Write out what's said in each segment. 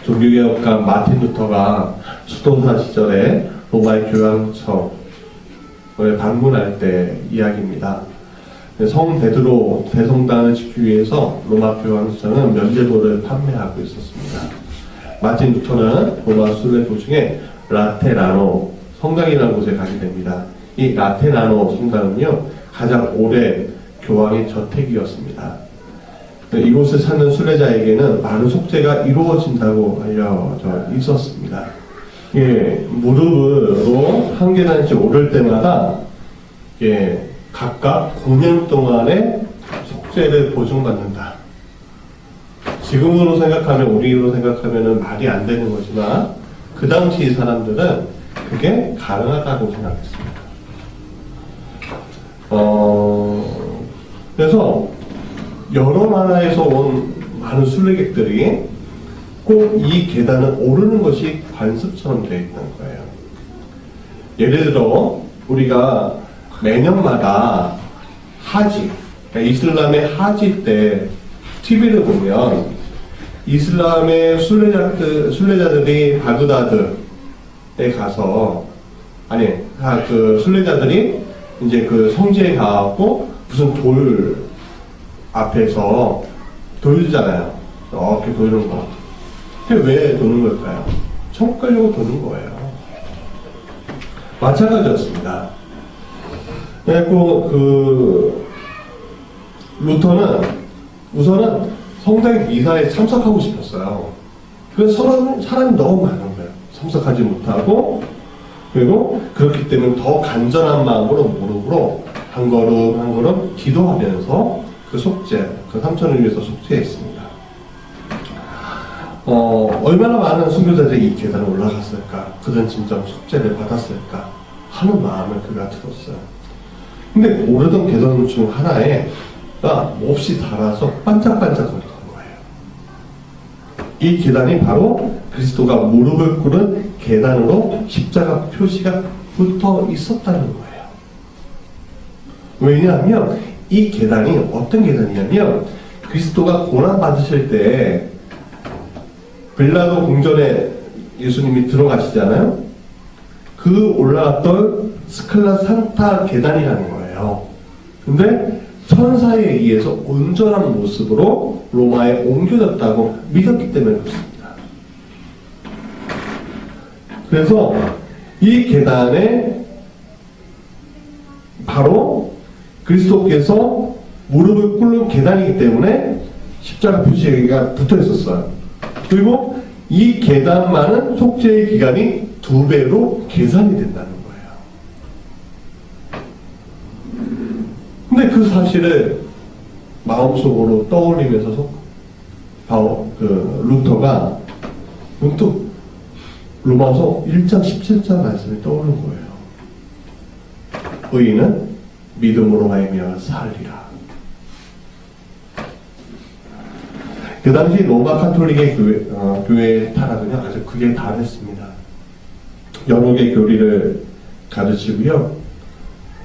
종교개혁가 마틴 루터가 수도사 시절에 로마의 교황청을 방문할 때 이야기입니다. 성 베드로 대성당을 지키기 위해서 로마 교황청은 면죄부를 판매하고 있었습니다. 마틴 루터는 로마 순례 도중에 라테라노 성당이라는 곳에 가게 됩니다. 이 라테라노 성당은요, 가장 오래 교황의 저택이었습니다. 이곳을 찾는 순례자에게는 많은 속죄가 이루어진다고 알려져 있었습니다. 예, 무릎으로 한 계단씩 오를 때마다 예, 각각 9년 동안의 속죄를 보증받는다. 지금으로 생각하면, 우리로 생각하면 말이 안 되는 거지만 그 당시 사람들은 그게 가능하다고 생각했습니다. 그래서 여러 나라에서 온 많은 순례객들이 꼭 이 계단을 오르는 것이 관습처럼 되어 있는 거예요. 예를 들어 우리가 매년마다 하지, 그러니까 이슬람의 하지 때 TV를 보면 이슬람의 순례자들이 바그다드에 가서, 그 순례자들이 이제 그 성지에 가고 무슨 돌 앞에서 돌잖아요. 이렇게 도는 거. 그게 왜 도는 걸까요? 천국 가려고 도는 거예요. 마찬가지였습니다. 그래서 루터는 우선은 성당 미사에 참석하고 싶었어요. 그래서 사람이 너무 많은 거예요. 참석하지 못하고, 그리고 그렇기 때문에 더 간절한 마음으로 무릎으로 한 걸음 한 걸음 기도하면서 그 속죄, 그 삼천을 위해서 속죄했습니다. 얼마나 많은 순교자들이 이 계단을 올라갔을까? 그들은 진짜 속죄를 받았을까? 하는 마음을 그가 들었어요. 근데 오르던 계단 중 하나에가 몹시 달아서 반짝반짝거리는 거예요. 이 계단이 바로 그리스도가 무릎을 꿇은 계단으로 십자가 표시가 붙어 있었다는 거예요. 왜냐하면 이 계단이 어떤 계단이냐면, 그리스도가 고난 받으실 때 빌라도 궁전에 예수님이 들어가시잖아요. 그 올라갔던 스칼라 산타 계단이라는 거예요. 근데 천사에 의해서 온전한 모습으로 로마에 옮겨졌다고 믿었기 때문에 그렇습니다. 그래서 이 계단에 바로 그리스도께서 무릎을 꿇는 계단이기 때문에 십자가 표시가 붙어 있었어요. 그리고 이 계단만은 속죄의 기간이 2배로 계산이 된다는 거예요. 근데 그 사실을 마음속으로 떠올리면서 루터가 문득 로마서 1장 17절 말씀이 떠오르는 거예요. 의인은 믿음으로 말미암아 살리라. 그 당시 로마 카톨릭의 교회의 타락은요, 아주 크게 다했습니다. 여러 개 교리를 가르치고요,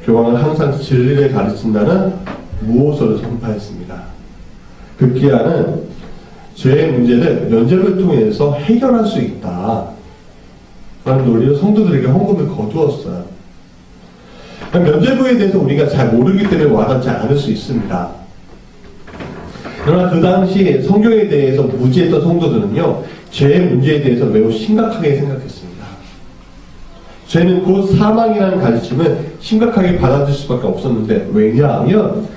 교황은 항상 진리를 가르친다는 무호서를 선포했습니다. 급기야는 죄의 문제를 면죄부를 통해서 해결할 수 있다, 그런 논리로 성도들에게 헌금을 거두었어요. 면죄부에 대해서 우리가 잘 모르기 때문에 와닿지 않을 수 있습니다. 그러나 그 당시 성경에 대해서 무지했던 성도들은요, 죄의 문제에 대해서 매우 심각하게 생각했습니다. 죄는 곧 사망이라는 가르침을 심각하게 받아들일 수밖에 없었는데, 왜냐하면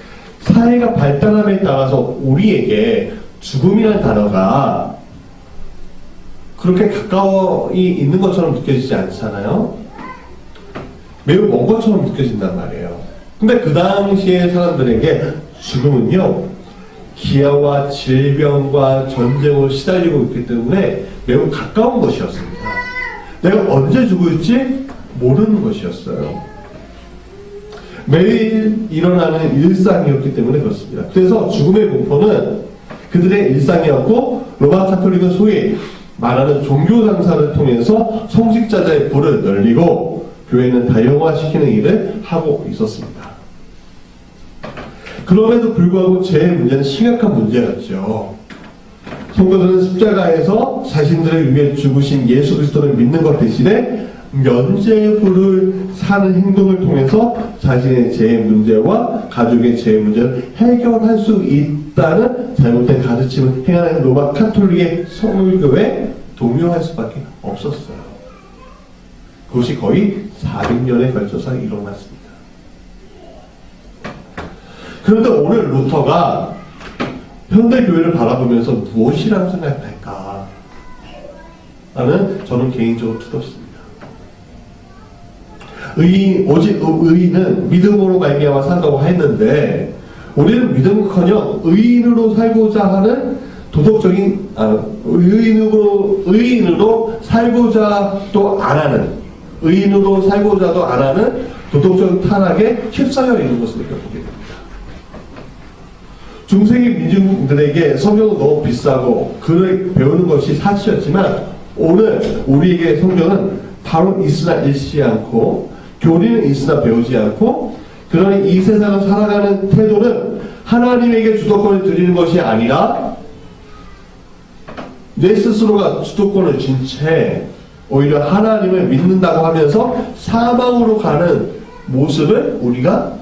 사회가 발달함에 따라서 우리에게 죽음이라는 단어가 그렇게 가까이 있는 것처럼 느껴지지 않잖아요. 매우 먼 것처럼 느껴진단 말이에요. 근데 그 당시의 사람들에게 죽음은요, 기아와 질병과 전쟁으로 시달리고 있기 때문에 매우 가까운 것이었습니다. 내가 언제 죽을지 모르는 것이었어요. 매일 일어나는 일상이었기 때문에 그렇습니다. 그래서 죽음의 공포는 그들의 일상이었고, 로마 카톨릭은 소위 말하는 종교 장사를 통해서 성직자들의 부를 늘리고 교회는 다양화시키는 일을 하고 있었습니다. 그럼에도 불구하고 죄의 문제는 심각한 문제였죠. 성도들은 십자가에서 자신들을 위해 죽으신 예수 그리스도를 믿는 것 대신에 면죄부를 사는 행동을 통해서 자신의 죄 문제와 가족의 죄 문제를 해결할 수 있다는 잘못된 가르침을 행하는 로마 카톨릭의 성교에 동요할 수밖에 없었어요. 그것이 거의 400년에 걸쳐서 일어났습니다. 그런데 오늘 루터가 현대교회를 바라보면서 무엇이라고 생각할까? 나는 저는 개인적으로 두렵습니다. 오직 의인은 믿음으로 말미암아 산다고 했는데 우리는 믿음커녕 의인으로 살고자 하는 도덕적인 의인으로 살고자도 안 하는 의인으로 살고자도 안 하는 도덕적인 타락에 휩싸여 있는 것을 느껴보게 됩니다. 중세기 민중들에게 성경은 너무 비싸고 글을 배우는 것이 사치였지만 오늘 우리에게 성경은 바로 있으나 읽지 않고 교리는 있으나 배우지 않고 그러니 이 세상을 살아가는 태도는 하나님에게 주도권을 드리는 것이 아니라 내 스스로가 주도권을 쥔 채 오히려 하나님을 믿는다고 하면서 사망으로 가는 모습을 우리가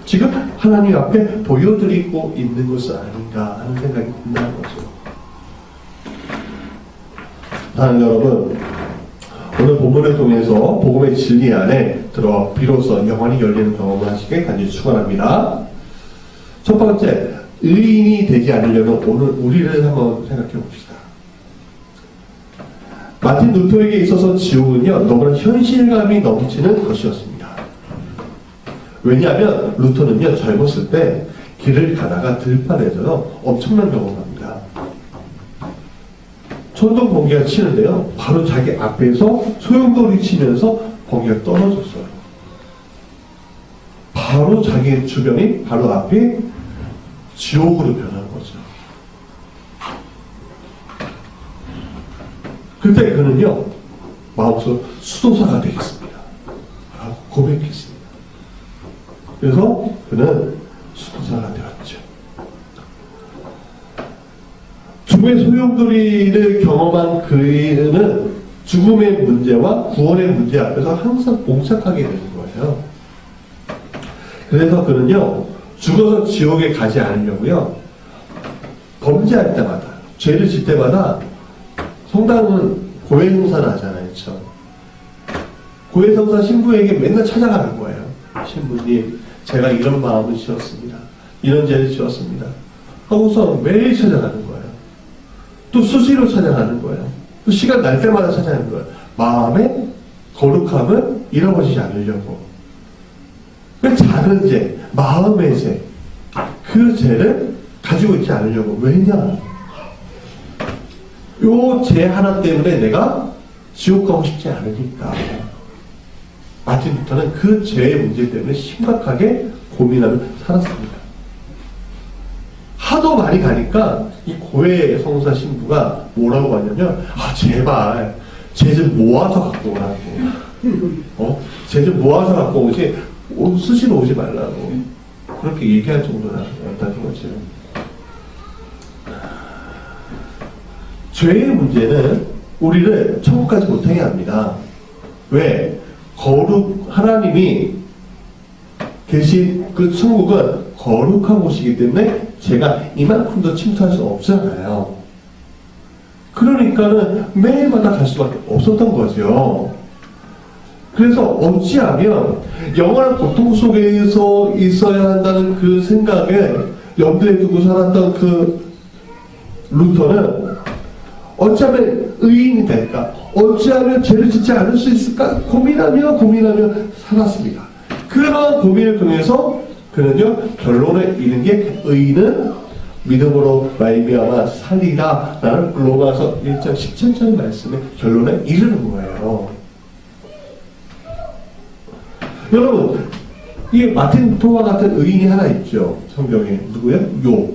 지금 하나님 앞에 보여드리고 있는 것은 아닌가 하는 생각이 든다는 거죠. 사랑하는 여러분, 오늘 본문을 통해서 복음의 진리 안에 들어 비로소 영원히 열리는 경험을 하시길 간절히 축원합니다. 첫 번째, 의인이 되지 않으려면 오늘 우리를 한번 생각해 봅시다. 마틴 루터에게 있어서 지옥은요 너무나 현실감이 넘치는 것이었습니다. 왜냐하면 루터는요 젊었을 때 길을 가다가 들판에서요 엄청난 경험을 합니다. 천둥 번개가 치는데요 바로 자기 앞에서 소용돌이 치면서 번개가 떨어졌어요. 바로 자기 주변이 바로 앞에 지옥으로 변한 거죠. 그때 그는요 마음속으로 수도사가 되겠습니다 라고 고백했습니다. 그래서 그는 수도사가 되었죠. 죽음의 소용돌이를 경험한 그는 죽음의 문제와 구원의 문제 앞에서 항상 봉착하게 되는 거예요. 그래서 그는요 죽어서 지옥에 가지 않으려고요 범죄할 때마다 죄를 질 때마다 성당은 고해성사를 하잖아요. 그렇죠? 고해성사 신부에게 맨날 찾아가는 거예요. 신부님 제가 이런 마음을 지었습니다. 이런 죄를 지었습니다. 하고서 매일 찾아가는 거예요. 또 수시로 찾아가는 거예요. 또 시간 날 때마다 찾아가는 거예요. 마음의 거룩함을 잃어버리지 않으려고. 그 작은 죄, 마음의 죄, 그 죄를 가지고 있지 않으려고. 왜냐? 요 죄 하나 때문에 내가 지옥 가고 싶지 않으니까. 마틴 루터는 그 죄의 문제 때문에 심각하게 고민하며 살았습니다. 하도 많이 가니까 이 고해 성사 신부가 뭐라고 하냐면 제발 죄 좀 모아서 갖고 오라고 죄 좀 모아서 갖고 오지 수시로 오지 말라고 그렇게 얘기할 정도였다는 거죠. 죄의 문제는 우리를 천국까지 못하게 합니다. 왜? 하나님이 계신 그 천국은 거룩한 곳이기 때문에 제가 이만큼도 침투할 수 없잖아요. 그러니까는 매일마다 갈 수밖에 없었던 거죠. 그래서 어찌하면 영원한 고통 속에서 있어야 한다는 그 생각을 염두에 두고 살았던 그 루터는 어찌하면 의인이 될까? 어찌하면 죄를 짓지 않을 수 있을까? 고민하며 살았습니다. 그런 고민을 통해서 그는요 결론을 이른 게 의인은 믿음으로 말미암아 살리라 라는 로마서 1장 17절 말씀의 결론을 이르는 거예요. 여러분 이 마틴 루터와 같은 의인이 하나 있죠. 성경에 누구예요? 욥.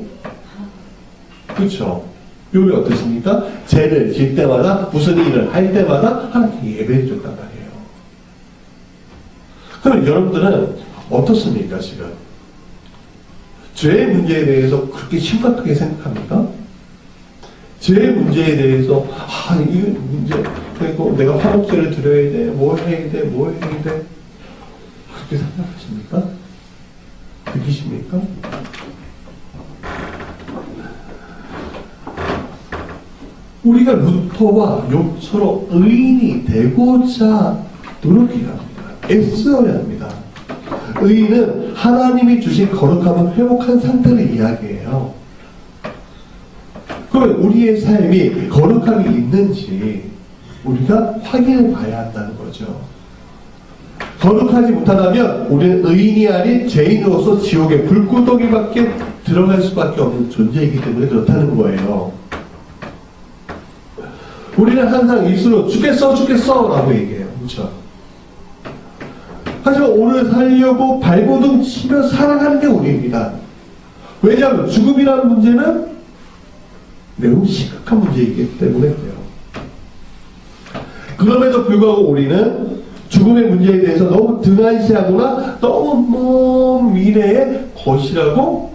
그렇죠? 욥이 어떻습니까? 죄를 질 때마다 무슨 일을 할 때마다 하나님께 예배해 줬단 말이에요. 그럼 여러분들은 어떻습니까 지금? 죄의 문제에 대해서 그렇게 심각하게 생각합니까? 제 문제에 대해서 이거 문제 그리고 내가 화목제를 드려야 돼, 뭘 해야 돼, 뭘 해야 돼, 그렇게 생각하십니까? 느끼십니까? 우리가 루터와 욥처럼 의인이 되고자 노력해야 합니다. 애써야 합니다. 의인은 하나님이 주신 거룩함을 회복한 상태를 이야기해요. 그러면 우리의 삶이 거룩함이 있는지 우리가 확인해 봐야 한다는 거죠. 거룩하지 못하다면 우리는 의인이 아닌 죄인으로서 지옥의 불구덩이밖에 들어갈 수밖에 없는 존재이기 때문에 그렇다는 거예요. 우리는 항상 입술로 죽겠어 라고 얘기해요. 그렇죠? 하지만 오늘 살려고 발버둥 치며 살아가는 게 우리입니다. 왜냐하면 죽음이라는 문제는 매우 심각한 문제이기 때문에 그래요. 그럼에도 불구하고 우리는 죽음의 문제에 대해서 너무 등한시하거나 너무 먼 미래의 것이라고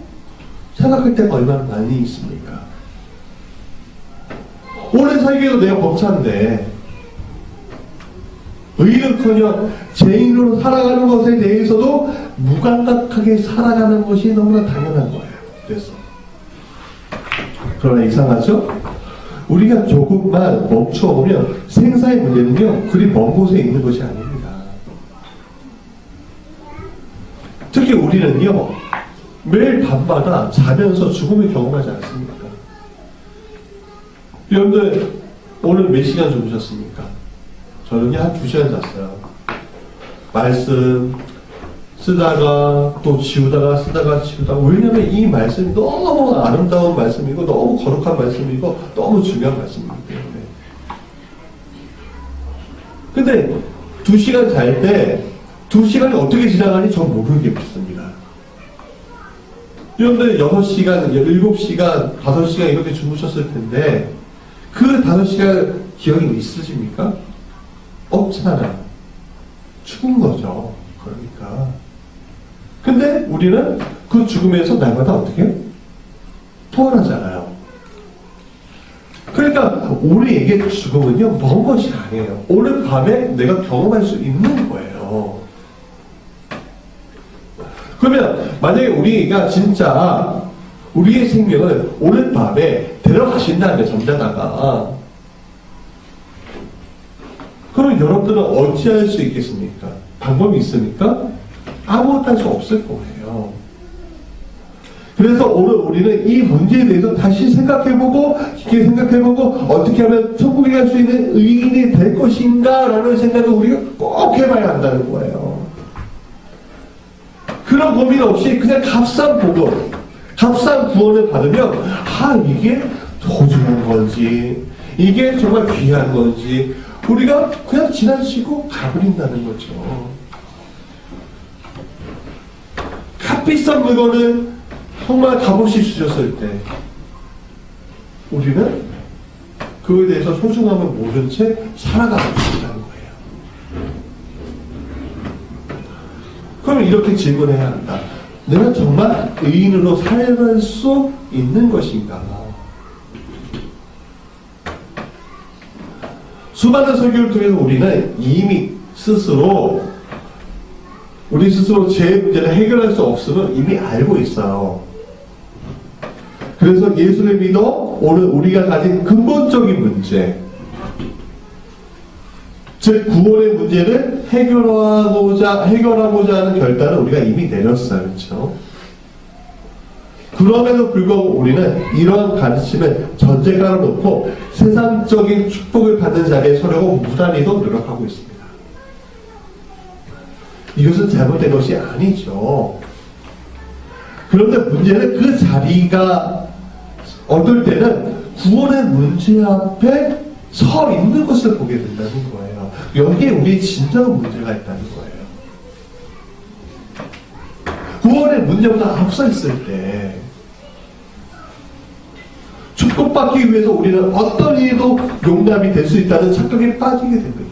생각할 때가 얼마나 많이 있습니까? 오래 살기도 내가 벅찬데 의인은커녕 죄인으로 살아가는 것에 대해서도 무감각하게 살아가는 것이 너무나 당연한 거예요. 그래서 그러나 이상하죠? 우리가 조금만 멈춰보면 생사의 문제는요 그리 먼 곳에 있는 것이 아닙니다. 특히 우리는요 매일 밤마다 자면서 죽음을 경험하지 않습니까? 여러분들 오늘 몇 시간 주무셨습니까? 저는요 한 2시간 잤어요. 말씀 쓰다가 또 지우다가 쓰다가 지우다가. 왜냐면 이 말씀이 너무 아름다운 말씀이고 너무 거룩한 말씀이고 너무 중요한 말씀이기 때문에. 근데 2시간 잘 때 2시간이 어떻게 지나가는지 전 모르겠습니다. 여러분들 6시간, 7시간, 5시간 이렇게 주무셨을 텐데 그 5시간 기억이 있으십니까? 없잖아. 죽은 거죠. 그러니까. 근데 우리는 그 죽음에서 날마다 어떻게? 부활하잖아요. 그러니까 우리에게 죽음은요, 먼 것이 아니에요. 오늘 밤에 내가 경험할 수 있는 거예요. 그러면 만약에 우리가 진짜 우리의 생명을 오늘 밤에 데려가신다면 잠자다가 그럼 여러분들은 어찌할 수 있겠습니까? 방법이 있습니까? 아무것도 할 수 없을 거예요. 그래서 오늘 우리는 이 문제에 대해서 다시 생각해보고 깊게 생각해보고 어떻게 하면 천국에 갈 수 있는 의인이 될 것인가 라는 생각을 우리가 꼭 해봐야 한다는 거예요. 그런 고민 없이 그냥 값싼 복음, 값싼 구원을 받으면 이게 소중한 건지 이게 정말 귀한 건지 우리가 그냥 지나치고 가버린다는 거죠. 값비싼 물건을 정말 값없이 주셨을 때 우리는 그에 대해서 소중함을 모른 채 살아가고 있다는 거예요. 그럼 이렇게 질문해야 한다. 내가 정말 의인으로 살아갈 수 있는 것인가? 수많은 설교를 통해서 우리는 이미 우리 스스로 제 문제를 해결할 수 없음을 이미 알고 있어요. 그래서 예수를 믿어 오늘 우리가 가진 근본적인 문제, 즉 구원의 문제를 해결하고자 하는 결단을 우리가 이미 내렸어요. 그렇죠? 그럼에도 불구하고 우리는 이러한 가르침을 전제가로 놓고 세상적인 축복을 받는 자리에 서려고 무단히도 노력하고 있습니다. 이것은 잘못된 것이 아니죠. 그런데 문제는 그 자리가 어떨 때는 구원의 문제 앞에 서 있는 것을 보게 된다는 거예요. 여기에 우리의 진정한 문제가 있다는 거예요. 구원의 문제보다 앞서 있을 때 축복받기 위해서 우리는 어떤 일도 용납이 될 수 있다는 착각에 빠지게 됩니다.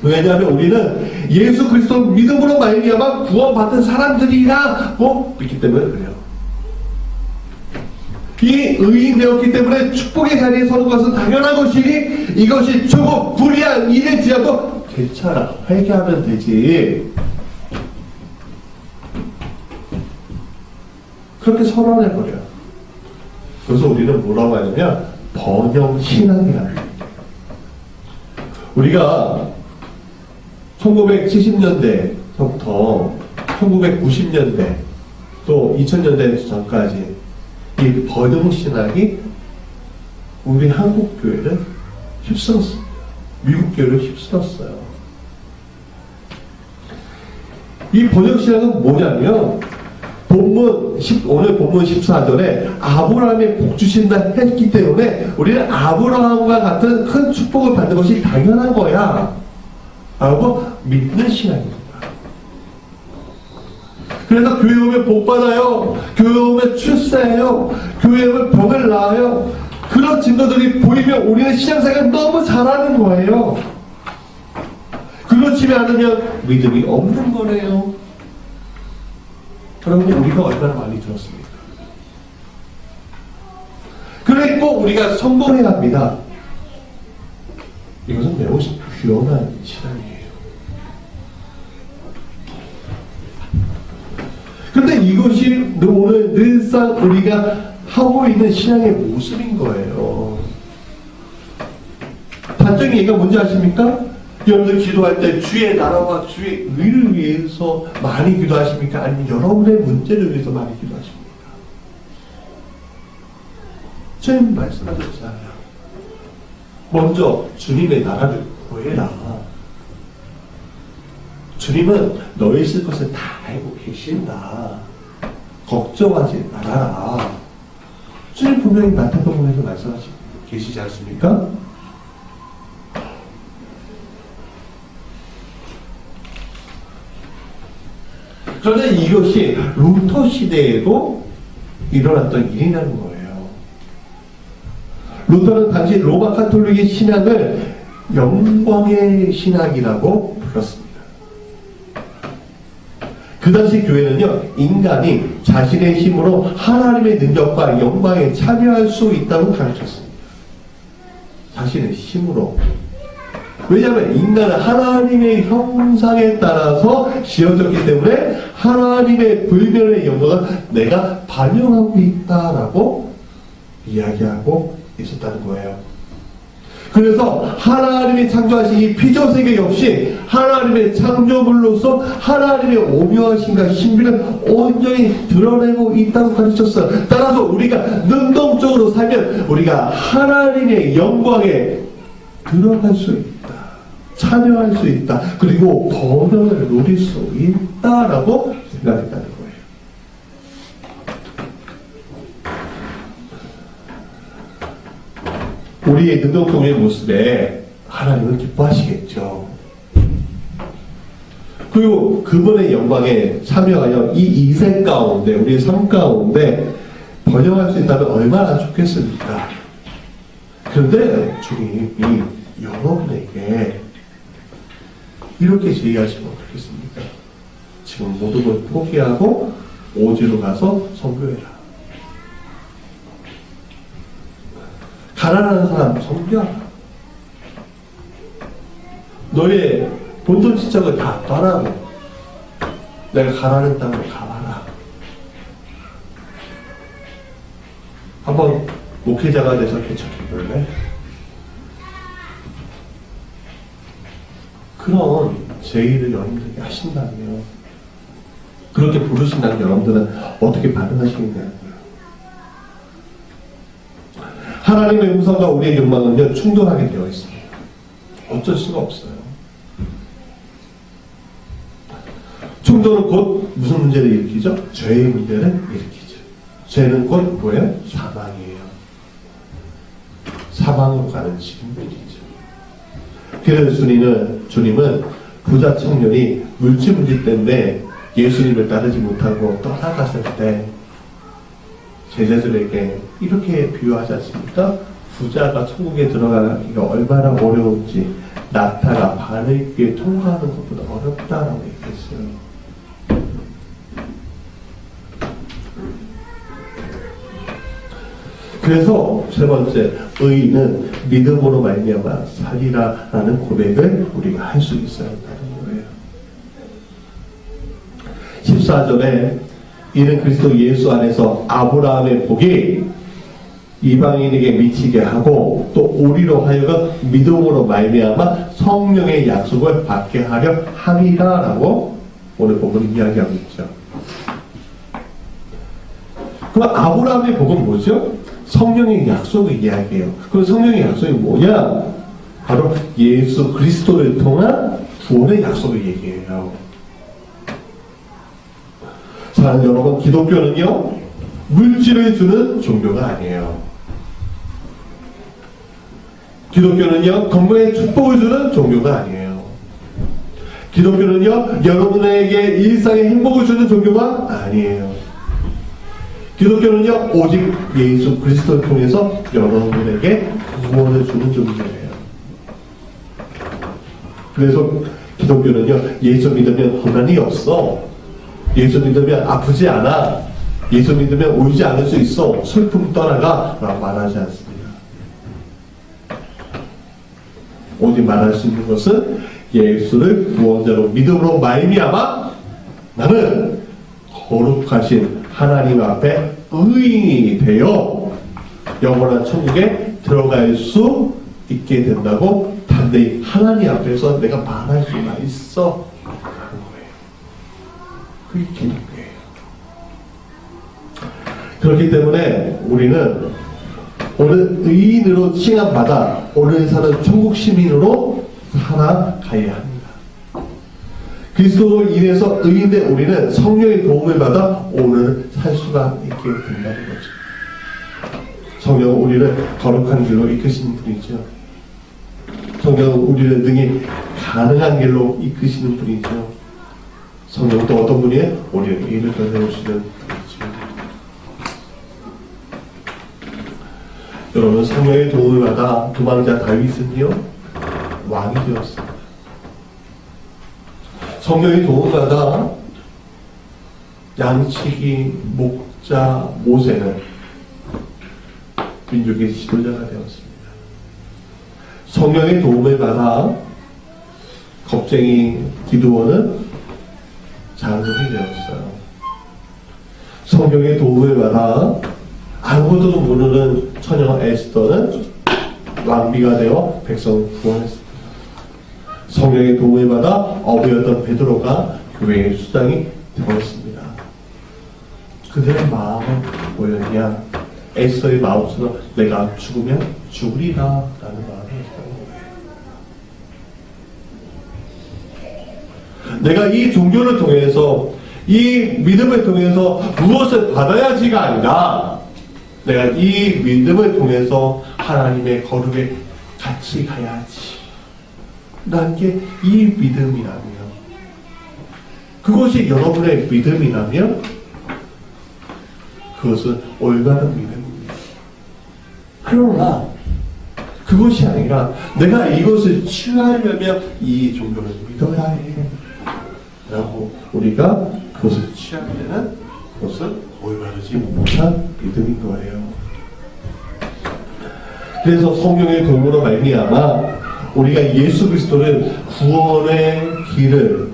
왜냐하면 우리는 예수 그리스도 믿음으로 말미암아 구원받은 사람들이라고 믿기 때문에 그래요. 이 의인 되었기 때문에 축복의 자리에 서는 것은 당연한 것이니 이것이 조금 불리한 일일지라도 괜찮아, 회개하면 되지. 그렇게 선언해버려요. 그래서 우리는 뭐라고 하냐면 번영신앙이라는 거예요. 우리가 1970년대부터 1990년대 또 2000년대 전까지 이 번영신학이 우리 한국 교회를 휩쓸었어요. 미국 교회를 휩쓸었어요. 이 번영신학은 뭐냐면 오늘 본문 14절에 아브라함의 복 주신다 했기 때문에 우리는 아브라함과 같은 큰 축복을 받는 것이 당연한 거야 라고 믿는 신앙입니다. 그래서 교회 오면 복 받아요. 교회 오면 출세해요. 교회 오면 병을 나아요. 그런 증거들이 보이면 우리는 신앙생활 너무 잘하는 거예요. 그렇지 않으면 믿음이 없는 거네요. 여러분, 우리가 얼마나 많이 들었습니까? 그래 꼭 우리가 성공해야 합니다. 이것은 매우 위험한 신앙이에요. 그런데 이것이 오늘 늘상 우리가 하고 있는 신앙의 모습인 거예요. 단적인 얘기가 뭔지 아십니까? 여러분들 기도할 때 주의 나라와 주의 의를 위해서 많이 기도하십니까? 아니면 여러분의 문제를 위해서 많이 기도하십니까? 주님 말씀하셨잖아요. 먼저 주님의 나라를 구해라. 주님은 너희 있을 것을 다 알고 계신다. 걱정하지 말아라. 주님 분명히 마태복음에서 말씀하시고 계시지 않습니까? 그런데 이것이 루터 시대에도 일어났던 일이라는 거예요. 루터는 당시 로마 카톨릭의 신앙을 영광의 신학이라고 불렀습니다. 그 당시 교회는요, 인간이 자신의 힘으로 하나님의 능력과 영광에 참여할 수 있다고 가르쳤습니다. 자신의 힘으로. 왜냐하면 인간은 하나님의 형상에 따라서 지어졌기 때문에 하나님의 불멸의 영광을 내가 반영하고 있다라고 이야기하고 있었다는 거예요. 그래서 하나님이 창조하신 이 피조세계 역시 하나님의 창조물로서 하나님의 오묘하신가 신비를 온전히 드러내고 있다고 가르쳤어요. 따라서 우리가 능동적으로 살면 우리가 하나님의 영광에 들어갈 수 있다. 참여할 수 있다. 그리고 번영을 누릴 수 있다라고 생각했다는 거예요. 우리의 능동적인 모습에 하나님은 기뻐하시겠죠. 그리고 그분의 영광에 참여하여 이 인생 가운데, 우리의 삶 가운데 번영할 수 있다면 얼마나 좋겠습니까? 그런데 주님이 여러분에게 이렇게 제의하시면 어떻겠습니까? 지금 모든 걸 포기하고 오지로 가서 선교해라. 가난한 사람 섬겨라. 너의 본전 지적을 다 떠나고 내가 가라는 땅으로 가봐라. 한번 목회자가 돼서 개척해볼래? 그런 제의를 여러분들에게 하신다면, 그렇게 부르신다면 여러분들은 어떻게 반응하시겠냐고요. 하나님의 음성과 우리의 욕망은요, 충돌하게 되어 있습니다. 어쩔 수가 없어요. 충돌은 곧 무슨 문제를 일으키죠? 죄의 문제를 일으키죠. 죄는 곧 뭐예요? 사망이에요. 사망으로 가는 지름길이죠. 그래서 주님은 부자 청년이 물질 문제 때문에 예수님을 따르지 못하고 떠나갔을 때 제자들에게 이렇게 비유하지 않습니까? 부자가 천국에 들어가기가 얼마나 어려운지 낙타가 바늘 위에 통과하는 것보다 어렵다라고 얘기했어요. 그래서 세 번째, 의인은 믿음으로 말미암아 살리라라는 고백을 우리가 할 수 있어야 한다는 거예요. 14절에 이는 그리스도 예수 안에서 아브라함의 복이 이방인에게 미치게 하고 또 우리로 하여금 믿음으로 말미암아 성령의 약속을 받게 하려 함이라라고 오늘 본문이 이야기하고 있죠. 그럼 아브라함의 복은 뭐죠? 성령의 약속을 이야기해요. 그럼 성령의 약속이 뭐냐? 바로 예수 그리스도를 통한 구원의 약속을 얘기해요. 사랑하는 여러분, 기독교는요 물질을 주는 종교가 아니에요. 기독교는요 건강의 축복을 주는 종교가 아니에요. 기독교는요 여러분에게 일상의 행복을 주는 종교가 아니에요. 기독교는요 오직 예수 그리스도를 통해서 여러분에게 구원을 주는 종교예요. 그래서 기독교는요 예수 믿으면 고난이 없어, 예수 믿으면 아프지 않아, 예수 믿으면 울지 않을 수 있어, 슬픔 떠나가 라고 말하지 않습니다. 오직 말할 수 있는 것은 예수를 구원자로 믿음으로 말미암아 나는 거룩하신 하나님 앞에 의인이 되어 영원한 천국에 들어갈 수 있게 된다고 단단히 하나님 앞에서 내가 말할 수가 있어. 그게 기독교예요. 그렇기 때문에 우리는 오늘 의인으로 칭함받아 오늘 사는 천국 시민으로 살아가야 합니다. 그리스도로 인해서 의인된 우리는 성령의 도움을 받아 오늘 살 수가 있게 된다는 거죠. 성령은 우리를 거룩한 길로 이끄시는 분이죠. 성령은 우리를 능히 가능한 길로 이끄시는 분이죠. 성령은 또 어떤 분이에요? 우리의 의인을 변해오시는 분이죠. 여러분, 성령의 도움을 받아 도망자 다윗은요 왕이 되었습니다. 성령의 도움을 받아 양치기 목자 모세는 민족의 지도자가 되었습니다. 성령의 도움을 받아 겁쟁이 기드온은 장군이 되었어요. 성령의 도움을 받아 아무것도 모르는 처녀 에스더는 왕비가 되어 백성을 구원했습니다. 성령의 도움을 받아 어부였던 베드로가 교회의 수장이 되었습니다. 그들의 마음은 뭐였냐? 에스더의 마음처럼 내가 죽으면 죽으리라 라는 마음이었던 거예요. 내가 이 종교를 통해서, 이 믿음을 통해서 무엇을 받아야지가 아니라 내가 이 믿음을 통해서 하나님의 거룩에 같이 가야지 라는 게 이 믿음이라면, 그것이 여러분의 믿음이라면 그것은 올바른 믿음입니다. 그러나 그것이 아니라 내가 이것을 취하려면 이 종교를 믿어야 해 라고 우리가 그것을 취하려는 것은 올바르지 못한 믿음인 거예요. 그래서 성령의 도움으로 말미암아 우리가 예수 그리스도를 구원의 길을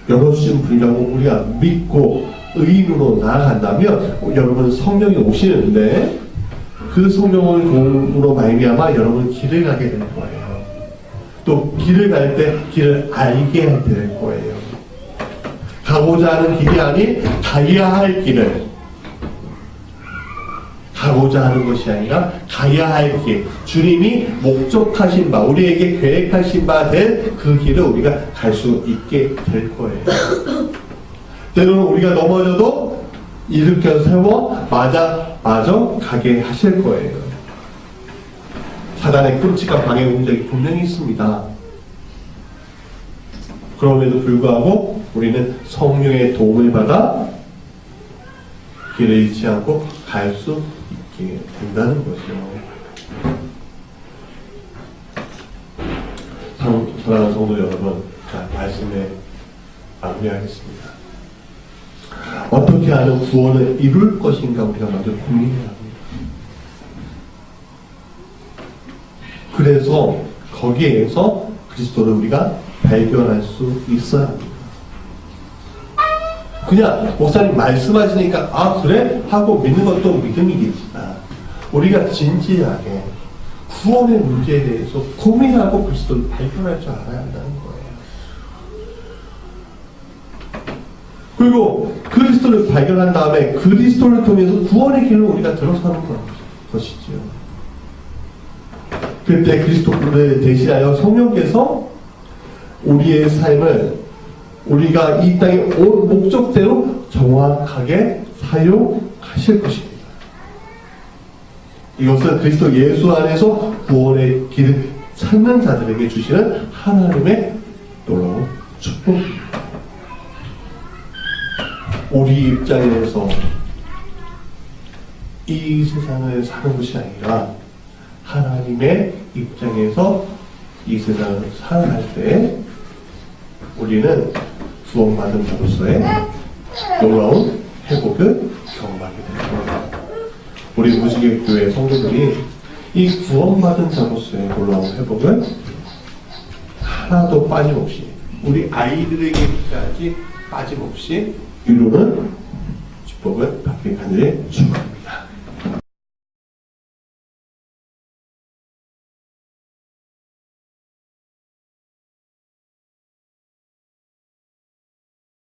열어주신 분이라고 우리가 믿고 의인으로 나아간다면 여러분 성령이 오시는데 그 성령을 도움으로 말미암아 여러분 길을 가게 될 거예요. 또 길을 갈 때 길을 알게 될 거예요. 가고자 하는 길이 아닌 가야 할 길을, 가고자 하는 것이 아니라 가야 할 길, 주님이 목적하신 바, 우리에게 계획하신 바 된 그 길을 우리가 갈 수 있게 될 거예요. 때로는 우리가 넘어져도 일으켜 세워 마저 가게 하실 거예요. 사단의 끔찍한 방해 공작이 분명히 있습니다. 그럼에도 불구하고 우리는 성령의 도움을 받아 길을 잃지 않고 갈 수 있게 된다는 거죠. 사랑하는 성도 여러분, 자, 말씀에 마무리하겠습니다. 어떻게 하면 구원을 이룰 것인가 우리가 먼저 고민해야 합니다. 그래서 거기에서 그리스도를 우리가 발견할 수 있어야 합니다. 그냥 목사님 말씀하시니까 아 그래? 하고 믿는 것도 믿음이겠지만 우리가 진지하게 구원의 문제에 대해서 고민하고 그리스도를 발견할 줄 알아야 한다는 거예요. 그리고 그리스도를 발견한 다음에 그리스도를 통해서 구원의 길을 우리가 들어서는 것이지요. 그때 그리스도를 대신하여 성령께서 우리의 삶을 우리가 이 땅에 온 목적대로 정확하게 사용하실 것입니다. 이것은 그리스도 예수 안에서 구원의 길을 찾는 자들에게 주시는 하나님의 놀라운 축복입니다. 우리 입장에서 이 세상을 사는 것이 아니라 하나님의 입장에서 이 세상을 살아갈 때 우리는 구원받은 자로서의 놀라운 회복을 경험하게 됩니다. 우리 무지개교회 성도들이 이 구원받은 자로서의 놀라운 회복을 하나도 빠짐없이 우리 아이들에게까지 빠짐없이 이루는 축복을 받게 간절히 축복합니다.